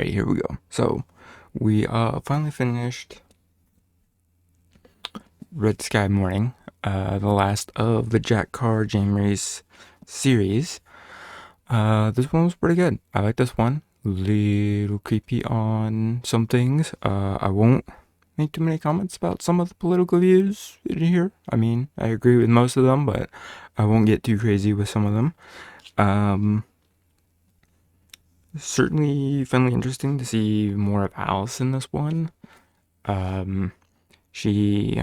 Alright, here we go. So, we finally finished Red Sky Mourning, the last of the Jack Carr James Race series. This one was pretty good. I like this one. Little creepy on some things. I won't make too many comments about some of the political views in here. I mean, I agree with most of them, but I won't get too crazy with some of them. Certainly finally interesting to see more of Alice in this one. She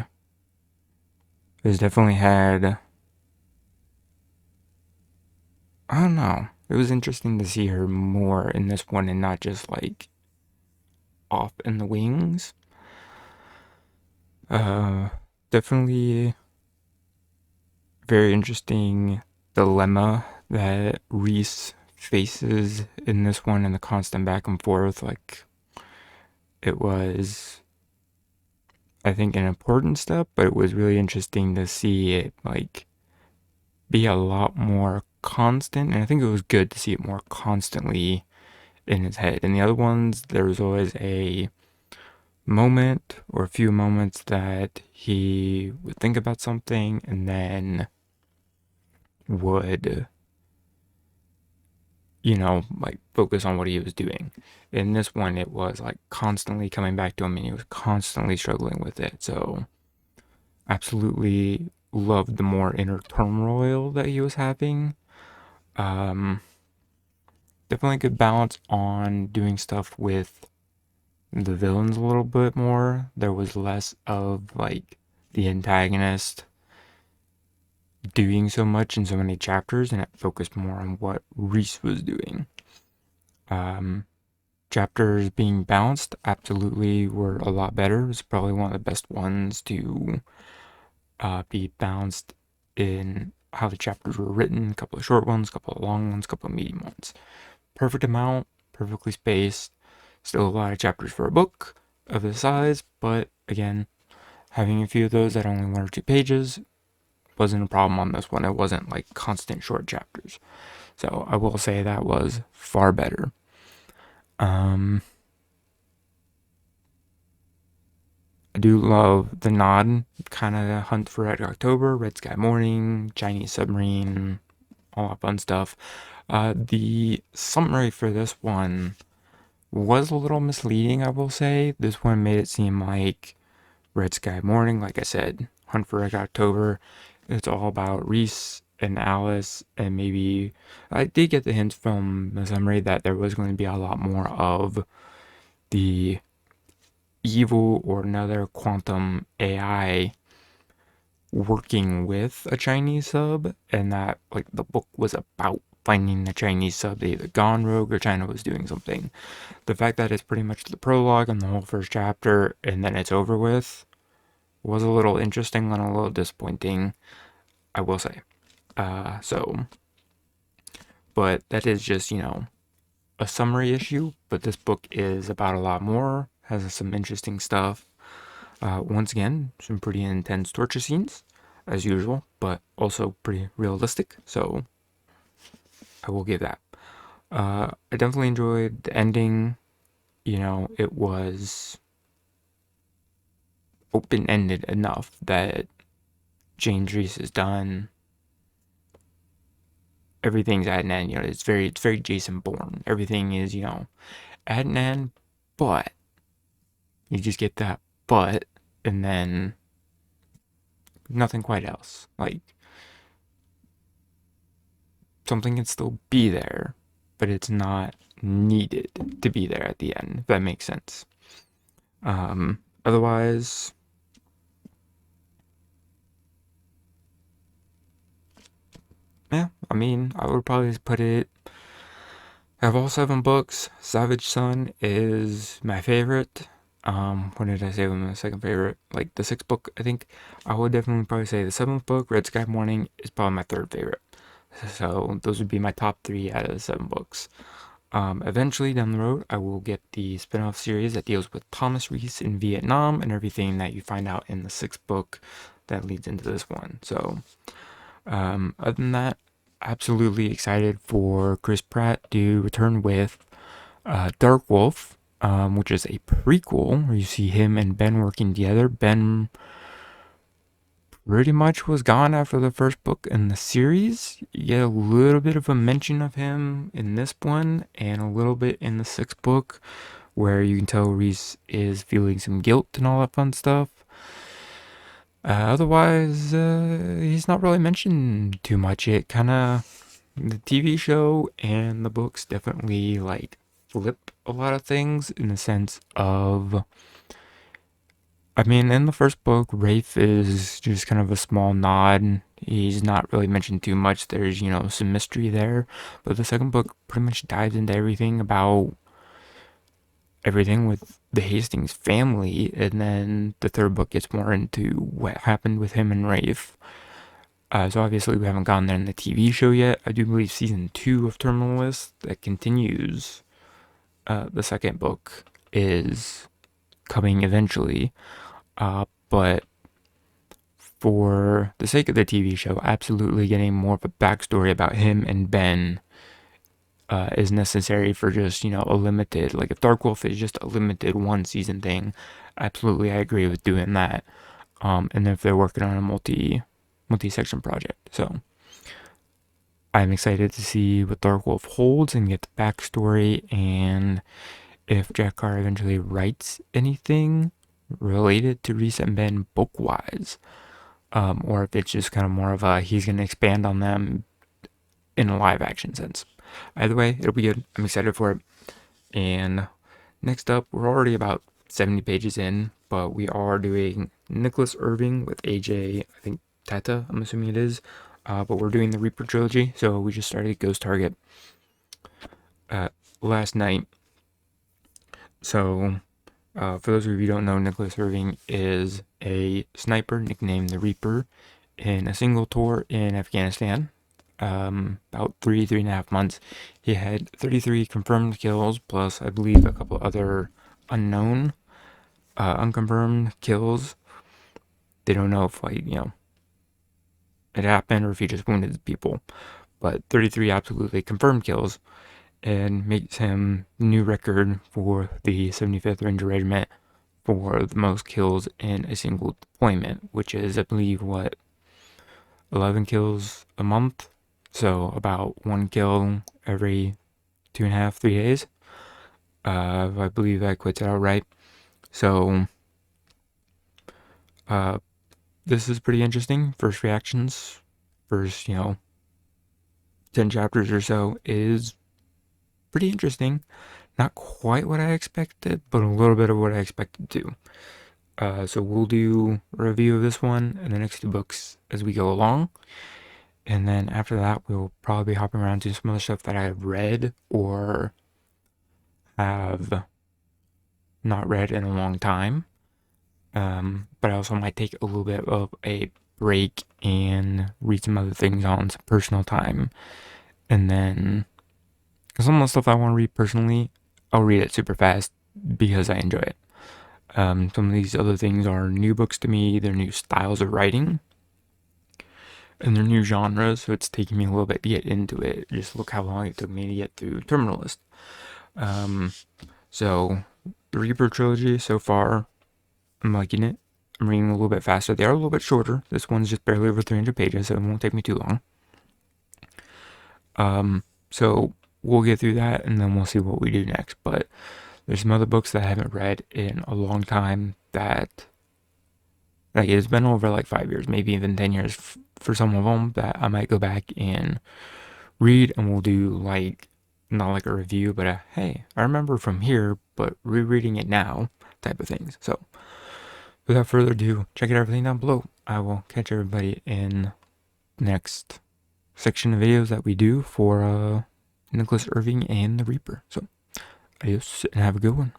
has definitely had, I don't know, it was interesting to see her more in this one and not just like off in the wings. Definitely very interesting dilemma that Reese faces in this one and the constant back and forth. Like, it was, I think, an important step, but it was really interesting to see it like be a lot more constant, and I think it was good to see it more constantly in his head. In the other ones, there was always a moment or a few moments that he would think about something and then would, like focus on what he was doing. In this one, it was like constantly coming back to him and he was constantly struggling with it. So, absolutely loved the more inner turmoil that he was having. Um, Definitely a good balance on doing stuff with the villains a little bit more. There was less of like the antagonist doing so much in so many chapters, and it focused more on what Reese was doing. Chapters being balanced absolutely were a lot better. It was probably one of the best ones to be balanced in how the chapters were written. A couple of short ones, a couple of long ones, a couple of medium ones. Perfect amount, perfectly spaced. Still a lot of chapters for a book of this size, but again, having a few of those at only 1 or 2 pages wasn't a problem on this one. It wasn't like constant short chapters. So I will say that was far better. I do love the nod, kind of Hunt for Red October, Red Sky Mourning, Chinese Submarine, all that fun stuff. The summary for this one was a little misleading, I will say. This one made it seem like Red Sky Mourning, like I said, Hunt for Red October. It's all about Reese and Alice, and maybe I did get the hint from the summary that there was going to be a lot more of the evil or another quantum AI working with a Chinese sub, and that like the book was about finding the Chinese sub, they either gone rogue or China was doing something. The fact that it's pretty much the prologue and the whole first chapter and then it's over with was a little interesting and a little disappointing, I will say. But that is just, a summary issue, but this book is about a lot more, has some interesting stuff. Once again, some pretty intense torture scenes, as usual, but also pretty realistic, so I will give that. I definitely enjoyed the ending. It was open-ended enough that James Reese is done. Everything's at an end. It's very Jason Bourne. Everything is, at an end, but you just get that but, and then nothing quite else. Like, something can still be there, but it's not needed to be there at the end, if that makes sense. Otherwise, yeah, I mean, I would probably put it, out of all 7 books, Savage Son is my favorite. What did I say was my second favorite? Like the 6th book, I think I would definitely probably say the 7th book, Red Sky Mourning, is probably my 3rd favorite. So those would be my top 3 out of the 7 books. Eventually down the road, I will get the spin-off series that deals with Thomas Reese in Vietnam and everything that you find out in the 6th book that leads into this one. So, other than that, absolutely excited for Chris Pratt to return with Dark Wolf, which is a prequel where you see him and Ben working together. Ben pretty much was gone after the first book in the series. You get a little bit of a mention of him in this one and a little bit in the sixth book where you can tell Reese is feeling some guilt and all that fun stuff. Otherwise, he's not really mentioned too much. It kind of, the TV show and the books definitely like flip a lot of things in the sense of, I mean, in the first book, Rafe is just kind of a small nod. He's not really mentioned too much. There's, some mystery there. But the second book pretty much dives into everything about everything with the Hastings family. And then the third book gets more into what happened with him and Rafe. So obviously we haven't gone there in the TV show yet. I do believe season 2 of Terminal List that continues the second book is coming eventually. But for the sake of the TV show, absolutely getting more of a backstory about him and Ben is necessary for just, a limited, like if Dark Wolf is just a limited one season thing, absolutely I agree with doing that. And if they're working on a multi-section project. So I'm excited to see what Dark Wolf holds and get the backstory, and if Jack Carr eventually writes anything related to Reese and Ben book-wise, or if it's just kind of more of a he's going to expand on them in a live action sense. Either way, it'll be good. I'm excited for it. And next up, we're already about 70 pages in, but we are doing Nicholas Irving with AJ, I think Tata, I'm assuming it is. But we're doing the Reaper trilogy, so we just started Ghost Target last night. So for those of you who don't know, Nicholas Irving is a sniper nicknamed the Reaper in a single tour in Afghanistan. About 3.5 months. He had 33 confirmed kills, plus I believe a couple other unknown, unconfirmed kills. They don't know if it happened or if he just wounded people. But 33 absolutely confirmed kills, and makes him new record for the 75th Ranger Regiment for the most kills in a single deployment, which is, I believe, 11 kills a month. So about 1 kill every 2.5, 3 days. I believe that quits it out right. So this is pretty interesting. First reactions, first 10 chapters or so is pretty interesting. Not quite what I expected, but a little bit of what I expected too. So we'll do a review of this one and the next 2 books as we go along. And then after that, we'll probably be hopping around to some other stuff that I have read or have not read in a long time. But I also might take a little bit of a break and read some other things on some personal time. And then some of the stuff I want to read personally, I'll read it super fast because I enjoy it. Some of these other things are new books to me. They're new styles of writing. And they're new genres, so it's taking me a little bit to get into it. Just look how long it took me to get through Terminal List. So, the Reaper trilogy, so far, I'm liking it. I'm reading a little bit faster. They are a little bit shorter. This one's just barely over 300 pages, so it won't take me too long. So, we'll get through that, and then we'll see what we do next. But there's some other books that I haven't read in a long time that, like, it's been over 5 years, maybe even 10 years for some of them, that I might go back and read, and we'll do not like a review, but hey, I remember from here, but rereading it now type of things. So without further ado, check out everything down below. I will catch everybody in the next section of videos that we do for Nicholas Irving and the Reaper. So adios and have a good one.